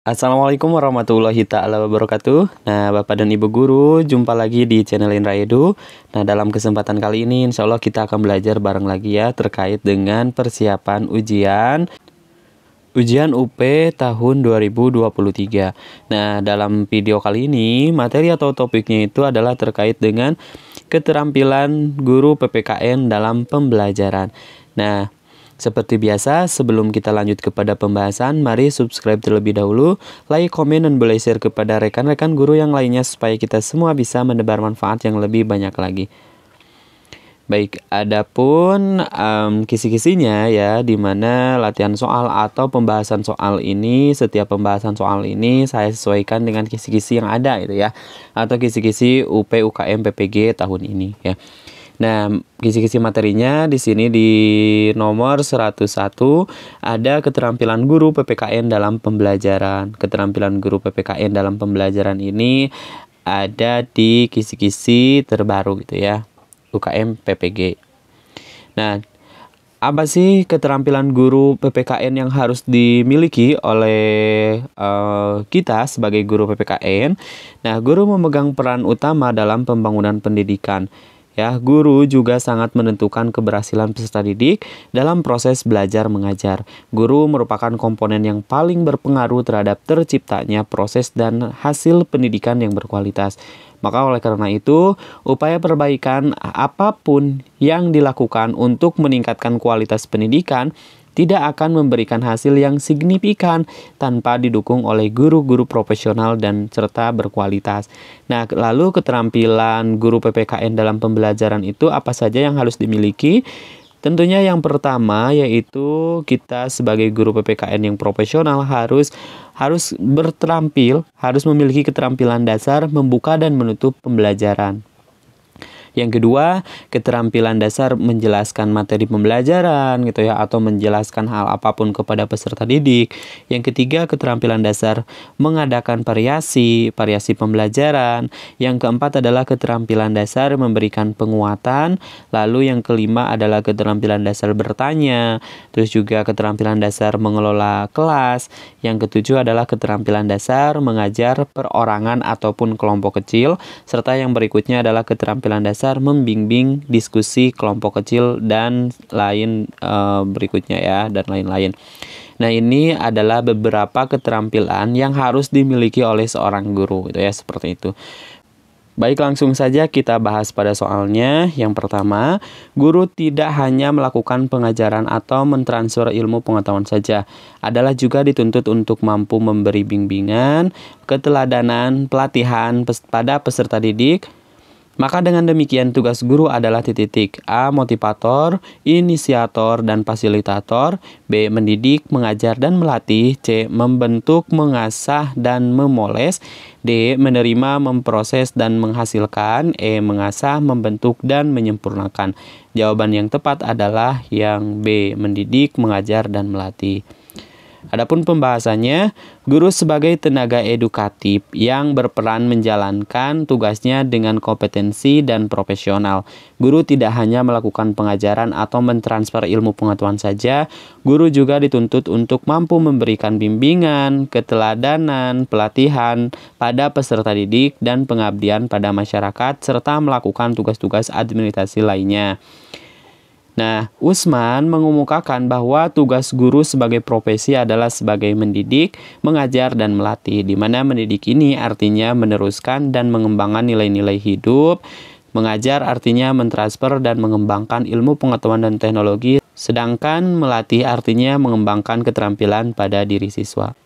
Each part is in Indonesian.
Assalamualaikum warahmatullahi taala wabarakatuh. Nah, Bapak dan Ibu guru, jumpa lagi di channel Indra Edu. Nah, dalam kesempatan kali ini insya Allah kita akan belajar bareng lagi ya terkait dengan persiapan ujian UP tahun 2023. Nah, dalam video kali ini materi atau topiknya itu adalah terkait dengan keterampilan guru PPKN dalam pembelajaran. Nah, seperti biasa, sebelum kita lanjut kepada pembahasan, mari subscribe terlebih dahulu, like, komen, dan boleh share kepada rekan-rekan guru yang lainnya supaya kita semua bisa menebar manfaat yang lebih banyak lagi. Baik, adapun kisi-kisinya ya, di mana latihan soal atau pembahasan soal ini, setiap pembahasan soal ini saya sesuaikan dengan kisi-kisi yang ada gitu ya, atau kisi-kisi UP UKM PPG tahun ini ya. Nah, kisi-kisi materinya di sini di nomor 101 ada keterampilan guru PPKN dalam pembelajaran. Keterampilan guru PPKN dalam pembelajaran ini ada di kisi-kisi terbaru gitu ya, UKM PPG. Nah, apa sih keterampilan guru PPKN yang harus dimiliki oleh kita sebagai guru PPKN? Nah, guru memegang peran utama dalam pembangunan pendidikan. Ya, guru juga sangat menentukan keberhasilan peserta didik dalam proses belajar mengajar. Guru merupakan komponen yang paling berpengaruh terhadap terciptanya proses dan hasil pendidikan yang berkualitas. Maka oleh karena itu, upaya perbaikan apapun yang dilakukan untuk meningkatkan kualitas pendidikan tidak akan memberikan hasil yang signifikan tanpa didukung oleh guru-guru profesional dan serta berkualitas. Nah, lalu keterampilan guru PPKN dalam pembelajaran itu apa saja yang harus dimiliki? Tentunya yang pertama yaitu kita sebagai guru PPKN yang profesional harus memiliki keterampilan dasar membuka dan menutup pembelajaran. Yang kedua, keterampilan dasar menjelaskan materi pembelajaran gitu ya, atau menjelaskan hal apapun kepada peserta didik. Yang ketiga, keterampilan dasar mengadakan variasi pembelajaran. Yang keempat adalah keterampilan dasar memberikan penguatan. Lalu yang kelima adalah keterampilan dasar bertanya. Terus juga keterampilan dasar mengelola kelas. Yang ketujuh adalah keterampilan dasar mengajar perorangan ataupun kelompok kecil. Serta yang berikutnya adalah keterampilan dasar membimbing diskusi kelompok kecil dan lain berikutnya ya, dan lain-lain. Nah, ini adalah beberapa keterampilan yang harus dimiliki oleh seorang guru gitu ya, seperti itu. Baik, langsung saja kita bahas pada soalnya. Yang pertama, guru tidak hanya melakukan pengajaran atau mentransfer ilmu pengetahuan saja, adalah juga dituntut untuk mampu memberi bimbingan, keteladanan, pelatihan pada peserta didik. Maka dengan demikian tugas guru adalah titik-titik A. Motivator, inisiator, dan fasilitator. B. Mendidik, mengajar, dan melatih. C. Membentuk, mengasah, dan memoles. D. Menerima, memproses, dan menghasilkan. E. Mengasah, membentuk, dan menyempurnakan. Jawaban yang tepat adalah yang B. Mendidik, mengajar, dan melatih. Adapun pembahasannya, guru sebagai tenaga edukatif yang berperan menjalankan tugasnya dengan kompetensi dan profesional. Guru tidak hanya melakukan pengajaran atau mentransfer ilmu pengetahuan saja, guru juga dituntut untuk mampu memberikan bimbingan, keteladanan, pelatihan pada peserta didik, dan pengabdian pada masyarakat, serta melakukan tugas-tugas administrasi lainnya. Nah, Usman mengemukakan bahwa tugas guru sebagai profesi adalah sebagai mendidik, mengajar, dan melatih, di mana mendidik ini artinya meneruskan dan mengembangkan nilai-nilai hidup, mengajar artinya mentransfer dan mengembangkan ilmu pengetahuan dan teknologi, sedangkan melatih artinya mengembangkan keterampilan pada diri siswa.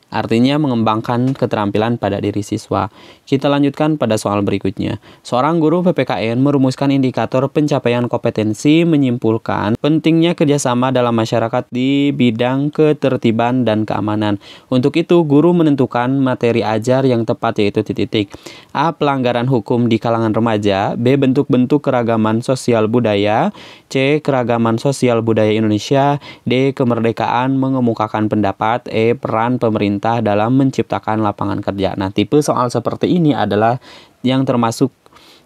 Artinya mengembangkan keterampilan pada diri siswa. Kita lanjutkan pada soal berikutnya. Seorang guru PPKN merumuskan indikator pencapaian kompetensi, menyimpulkan pentingnya kerjasama dalam masyarakat di bidang ketertiban dan keamanan. Untuk itu, guru menentukan materi ajar yang tepat, yaitu titik-titik. A. Pelanggaran hukum di kalangan remaja. B. Bentuk-bentuk keragaman sosial budaya. C. Keragaman sosial budaya Indonesia. D. Kemerdekaan mengemukakan pendapat. E. Peran pemerintah dalam menciptakan lapangan kerja. Nah, tipe soal seperti ini adalah yang termasuk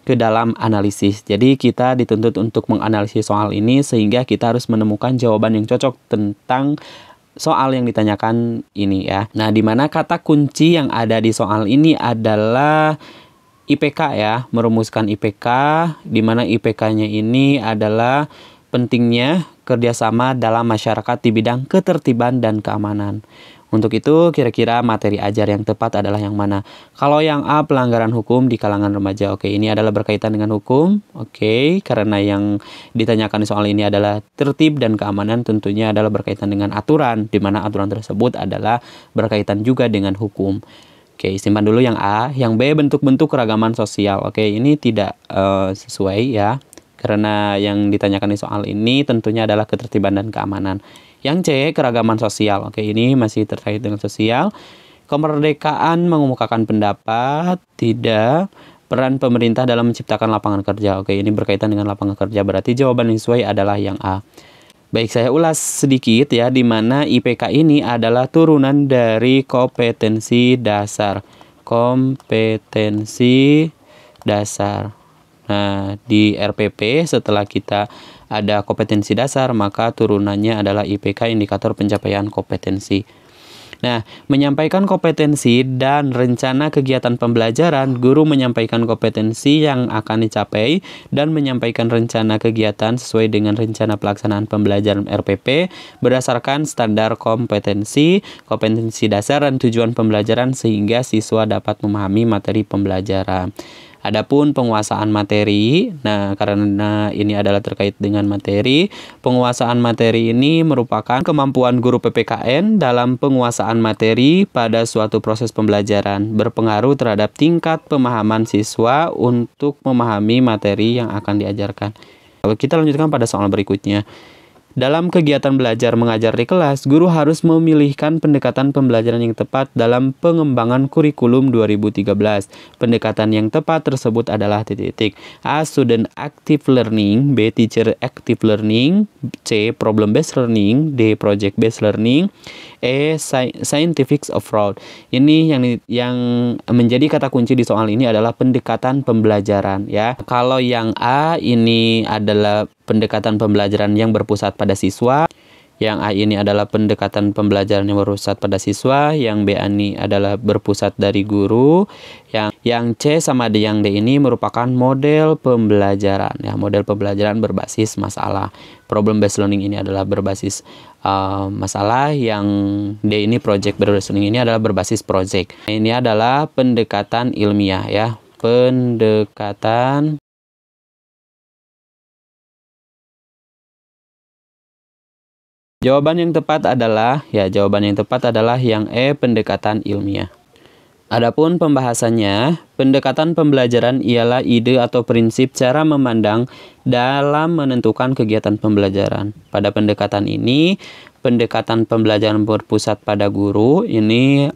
ke dalam analisis. Jadi kita dituntut untuk menganalisis soal ini sehingga kita harus menemukan jawaban yang cocok tentang soal yang ditanyakan ini ya. Nah, di mana kata kunci yang ada di soal ini adalah IPK ya, merumuskan IPK, di mana IPK-nya ini adalah pentingnya kerjasama dalam masyarakat di bidang ketertiban dan keamanan. Untuk itu, kira-kira materi ajar yang tepat adalah yang mana? Kalau yang A, pelanggaran hukum di kalangan remaja. Oke, ini adalah berkaitan dengan hukum. Oke, karena yang ditanyakan soal ini adalah tertib dan keamanan, tentunya adalah berkaitan dengan aturan, di mana aturan tersebut adalah berkaitan juga dengan hukum. Oke, simpan dulu yang A. Yang B, bentuk-bentuk keragaman sosial. Oke, ini tidak sesuai ya. Karena yang ditanyakan di soal ini tentunya adalah ketertiban dan keamanan. Yang C, keragaman sosial. Oke, ini masih terkait dengan sosial. Kemerdekaan mengemukakan pendapat. Tidak. Peran pemerintah dalam menciptakan lapangan kerja. Oke, ini berkaitan dengan lapangan kerja. Berarti jawaban yang sesuai adalah yang A. Baik, saya ulas sedikit ya, di mana IPK ini adalah turunan dari kompetensi dasar. Kompetensi dasar. Nah, di RPP setelah kita ada kompetensi dasar, maka turunannya adalah IPK, indikator pencapaian kompetensi. Nah, menyampaikan kompetensi dan rencana kegiatan pembelajaran, guru menyampaikan kompetensi yang akan dicapai dan menyampaikan rencana kegiatan sesuai dengan rencana pelaksanaan pembelajaran RPP berdasarkan standar kompetensi dasar dan tujuan pembelajaran sehingga siswa dapat memahami materi pembelajaran. Adapun penguasaan materi, nah karena ini adalah terkait dengan materi, penguasaan materi ini merupakan kemampuan guru PPKN dalam penguasaan materi pada suatu proses pembelajaran, berpengaruh terhadap tingkat pemahaman siswa untuk memahami materi yang akan diajarkan. Kalau kita lanjutkan pada soal berikutnya. Dalam kegiatan belajar mengajar di kelas, guru harus memilihkan pendekatan pembelajaran yang tepat dalam pengembangan kurikulum 2013. Pendekatan yang tepat tersebut adalah titik-titik. A. Student active learning. B. Teacher active learning. C. Problem based learning. D. Project based learning. E. Scientific approach. Ini yang menjadi kata kunci di soal ini adalah pendekatan pembelajaran ya. Kalau yang A ini adalah pendekatan pembelajaran yang berpusat pada siswa. Yang A ini adalah pendekatan pembelajaran yang berpusat pada siswa. Yang B ini adalah berpusat dari guru. Yang C sama yang D ini merupakan model pembelajaran ya, model pembelajaran berbasis masalah. Problem based learning ini adalah berbasis masalah. Yang D ini project based learning ini adalah berbasis project. Ini adalah pendekatan ilmiah ya, pendekatan Jawaban yang tepat adalah yang E, pendekatan ilmiah. Adapun pembahasannya, pendekatan pembelajaran ialah ide atau prinsip cara memandang dalam menentukan kegiatan pembelajaran. Pada pendekatan ini, pendekatan pembelajaran berpusat pada guru, ini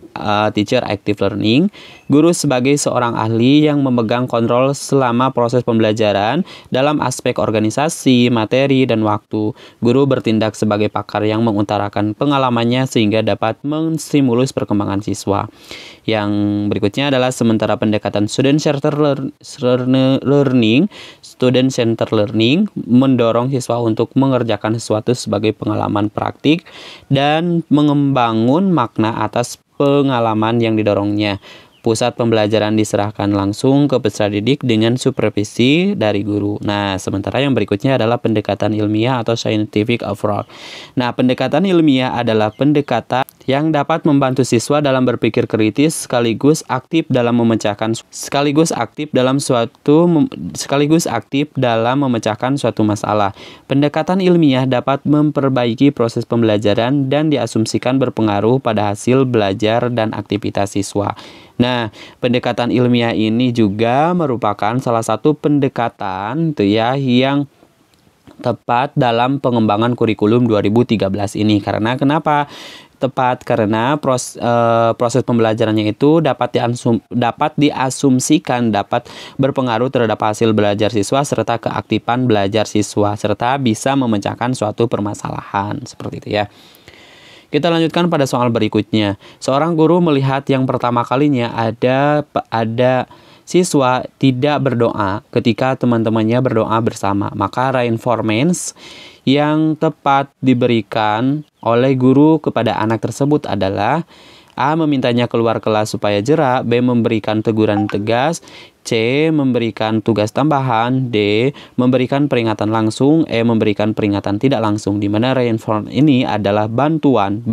teacher active learning. Guru sebagai seorang ahli yang memegang kontrol selama proses pembelajaran dalam aspek organisasi, materi, dan waktu. Guru bertindak sebagai pakar yang mengutarakan pengalamannya sehingga dapat menstimulus perkembangan siswa. Yang berikutnya adalah sementara pendekatan student centered learning mendorong siswa untuk mengerjakan sesuatu sebagai pengalaman praktik dan membangun makna atas pengalaman yang didorongnya. Pusat pembelajaran diserahkan langsung ke peserta didik dengan supervisi dari guru. Nah, sementara yang berikutnya adalah pendekatan ilmiah atau scientific approach. Nah, pendekatan ilmiah adalah pendekatan yang dapat membantu siswa dalam berpikir kritis sekaligus aktif dalam memecahkan suatu masalah. Pendekatan ilmiah dapat memperbaiki proses pembelajaran dan diasumsikan berpengaruh pada hasil belajar dan aktivitas siswa. Nah, pendekatan ilmiah ini juga merupakan salah satu pendekatan yang tepat dalam pengembangan kurikulum 2013 ini. Karena kenapa tepat? Karena proses pembelajarannya itu dapat diasumsikan dapat berpengaruh terhadap hasil belajar siswa serta keaktifan belajar siswa serta bisa memecahkan suatu permasalahan seperti itu ya. Kita lanjutkan pada soal berikutnya. Seorang guru melihat yang pertama kalinya ada siswa tidak berdoa ketika teman-temannya berdoa bersama. Maka reinforcement yang tepat diberikan oleh guru kepada anak tersebut adalah A. Memintanya keluar kelas supaya jerak, B. Memberikan teguran tegas, C. Memberikan tugas tambahan, D. Memberikan peringatan langsung, E. Memberikan peringatan tidak langsung. Di mana reinforcement ini adalah bantuan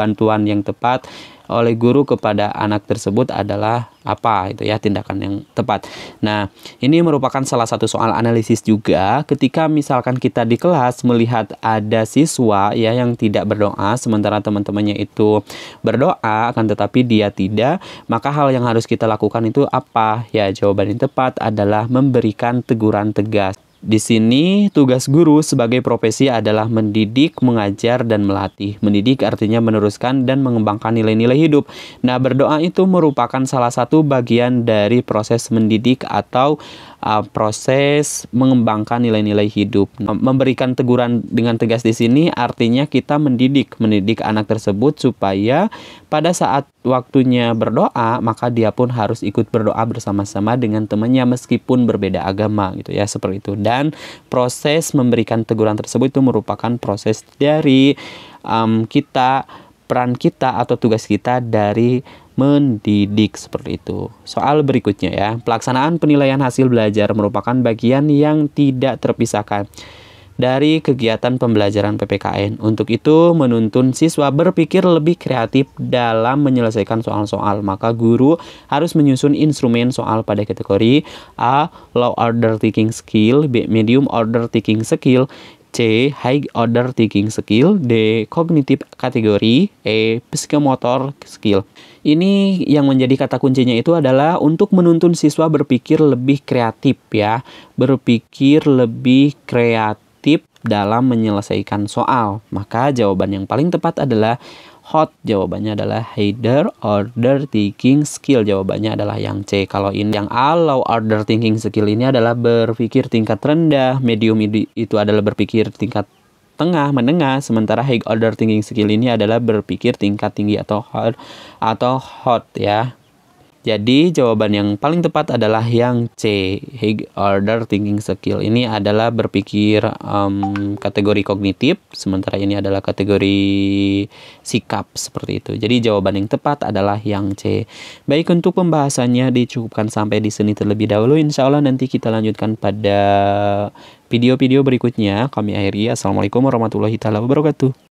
yang tepat oleh guru kepada anak tersebut adalah apa itu ya, tindakan yang tepat. Nah, ini merupakan salah satu soal analisis juga ketika misalkan kita di kelas melihat ada siswa ya yang tidak berdoa sementara teman-temannya itu berdoa akan tetapi dia tidak, maka hal yang harus kita lakukan itu apa? Ya, jawaban yang tepat adalah memberikan teguran tegas. Di sini tugas guru sebagai profesi adalah mendidik, mengajar, dan melatih. Mendidik artinya meneruskan dan mengembangkan nilai-nilai hidup. Nah, berdoa itu merupakan salah satu bagian dari proses mendidik atau proses mengembangkan nilai-nilai hidup. Memberikan teguran dengan tegas di sini artinya kita mendidik anak tersebut supaya pada saat waktunya berdoa, maka dia pun harus ikut berdoa bersama-sama dengan temannya meskipun berbeda agama gitu ya, seperti itu. Dan proses memberikan teguran tersebut itu merupakan proses dari peran kita atau tugas kita dari mendidik, seperti itu. Soal berikutnya ya, pelaksanaan penilaian hasil belajar merupakan bagian yang tidak terpisahkan dari kegiatan pembelajaran PPKN. Untuk itu, menuntun siswa berpikir lebih kreatif dalam menyelesaikan soal-soal. Maka guru harus menyusun instrumen soal pada kategori A. Low order thinking skill, B. Medium order thinking skill, C. High order thinking skill, D. Cognitive kategori, E. Psikomotor skill. Ini yang menjadi kata kuncinya itu adalah untuk menuntun siswa berpikir lebih kreatif ya. Berpikir lebih kreatif dalam menyelesaikan soal. Maka jawaban yang paling tepat adalah hot. Jawabannya adalah higher order thinking skill. Jawabannya adalah yang C. Kalau ini yang A, low order thinking skill ini adalah berpikir tingkat rendah. Medium itu adalah berpikir tingkat tengah, menengah. Sementara high order thinking skill ini adalah berpikir tingkat tinggi atau hot ya. Jadi jawaban yang paling tepat adalah yang C, high order thinking skill. Ini adalah berpikir kategori kognitif, sementara ini adalah kategori sikap, seperti itu. Jadi jawaban yang tepat adalah yang C. Baik, untuk pembahasannya dicukupkan sampai di sini terlebih dahulu. Insya Allah nanti kita lanjutkan pada video-video berikutnya. Kami akhiri. Assalamualaikum warahmatullahi wabarakatuh.